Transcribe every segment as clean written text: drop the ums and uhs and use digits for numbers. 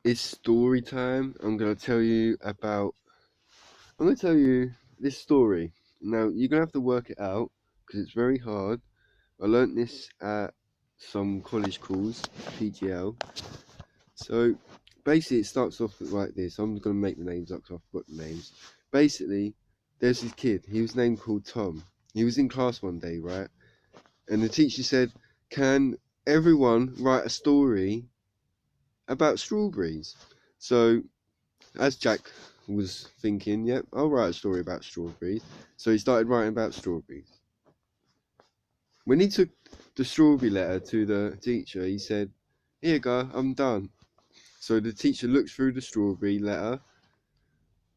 It's story time. I'm gonna tell you this story. Now you're gonna have to work it out because it's very hard. I learnt this at some college course, PGL. So basically, it starts off like this. I'm gonna make the names up 'cause I forgot the names. Basically, there's this kid. He was named called Tom. He was in class one day, right? And the teacher said, "Can everyone write a story about strawberries?" So as Jack was thinking, yep, I'll write a story about strawberries. So he started writing about strawberries. When he took the strawberry letter to the teacher, he said, "Here you go, I'm done." So the teacher looked through the strawberry letter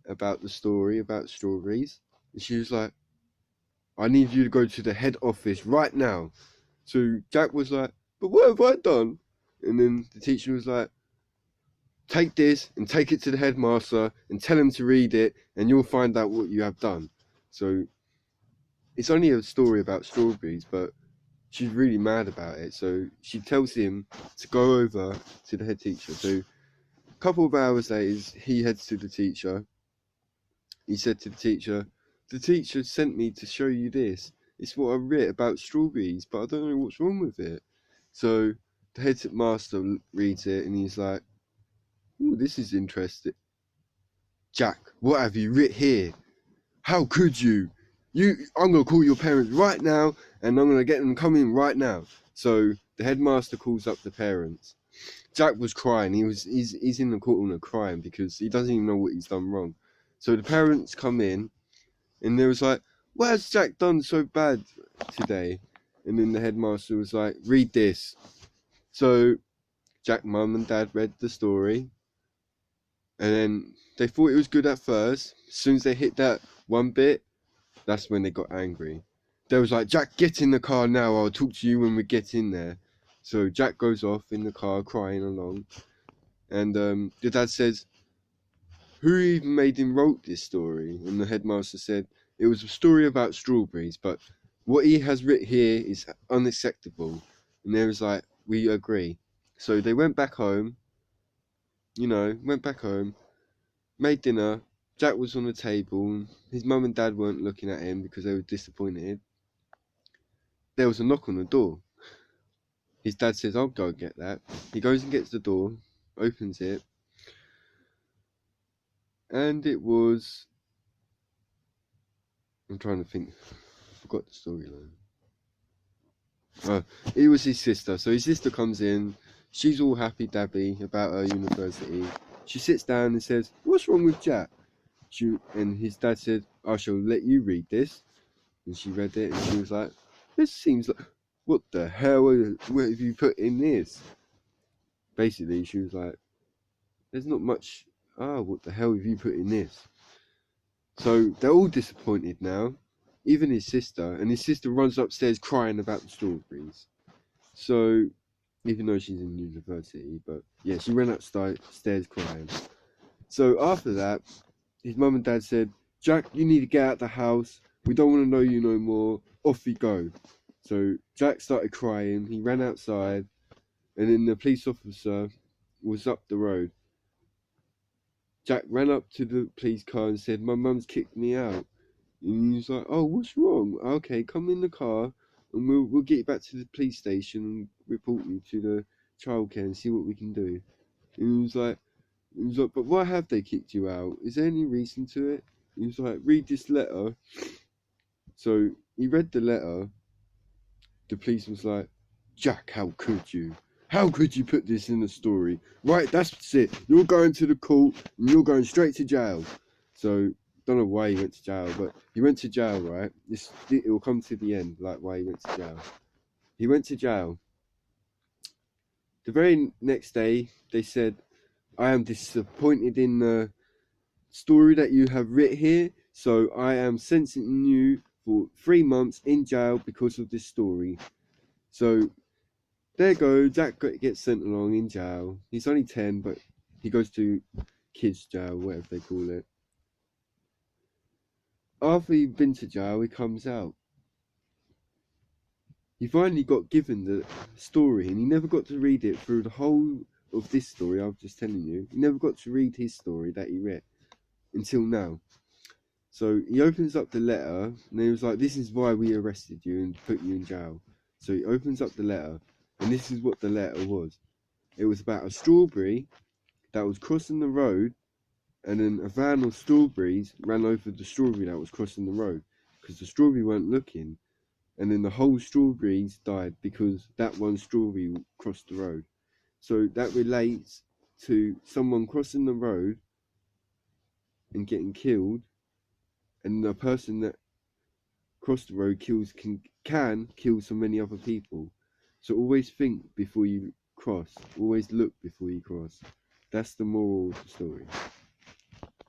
about the story about strawberries, and she was like, "I need you to go to the head office right now." So Jack was like, "But what have I done?" And then the teacher was like, "Take this and take it to the headmaster and tell him to read it, and you'll find out what you have done." So it's only a story about strawberries, but she's really mad about it. So she tells him to go over to the head teacher. So a couple of hours later, he heads to the teacher. He said to the teacher sent me to show you this. It's what I read about strawberries, but I don't know what's wrong with it." So the headmaster reads it and he's like, "Ooh, this is interesting. Jack, what have you writ here? How could you? I'm gonna call your parents right now, and I'm gonna get them to come in right now." So the headmaster calls up the parents. Jack was crying. He's in the corner crying because he doesn't even know what he's done wrong. So the parents come in, and they was like, "What has Jack done so bad today?" And then the headmaster was like, "Read this." So Jack, mum, and dad read the story, and then they thought it was good at first. As soon as they hit that one bit, that's when they got angry. They was like, "Jack, get in the car now. I'll talk to you when we get in there." So Jack goes off in the car crying along. And the dad says, "Who even made him wrote this story?" And the headmaster said, "It was a story about strawberries, but what he has written here is unacceptable." And they was like, "We agree." So they went back home, made dinner. Jack was on the table. His mum and dad weren't looking at him because they were disappointed. There was a knock on the door. His dad says, "I'll go get that." He goes and gets the door, opens it, and it was. I'm trying to think. I forgot the storyline. It was his sister. So his sister comes in. She's all happy dabby about her university. She sits down and says, "What's wrong with Jack?" And his dad said, "I shall let you read this." And she read it and she was like, "This seems like, what the hell? What have you put in this?" Basically, she was like, "There's not much. What the hell have you put in this?" So they're all disappointed now, even his sister. And his sister runs upstairs crying about the strawberries. So, even though she's in university, but yeah, she ran upstairs crying. So after that, his mum and dad said, "Jack, you need to get out the house. We don't want to know you no more. Off you go." So Jack started crying. He ran outside, and then the police officer was up the road. Jack ran up to the police car and said, "My mum's kicked me out." And he was like, "Oh, what's wrong? Okay, come in the car, and we'll get you back to the police station and report you to the childcare and see what we can do." And he was like, "But why have they kicked you out? Is there any reason to it?" He was like, "Read this letter." So he read the letter. The police was like, "Jack, how could you? How could you put this in the story? Right, that's it. You're going to the court and you're going straight to jail." So don't know why he went to jail, but he went to jail, right? It will come to the end, like why he went to jail. He went to jail. The very next day, they said, "I am disappointed in the story that you have writ here, so I am sentencing you for 3 months in jail because of this story." So there you go. Jack gets sent along in jail. He's only 10, but he goes to kids' jail, whatever they call it. After he'd been to jail, he comes out. He finally got given the story, and he never got to read it through the whole of this story I'm just telling you. You never got to read his story that he read until now. So he opens up the letter and he was like, "This is why we arrested you and put you in jail." So he opens up the letter and this is what the letter was. It was about a strawberry that was crossing the road, and then a van of strawberries ran over the strawberry that was crossing the road because the strawberry weren't looking, and then the whole strawberries died because that one strawberry crossed the road. So that relates to someone crossing the road and getting killed, and the person that crossed the road can kill so many other people. So always think before you cross. Always look before you cross. That's the moral of the story.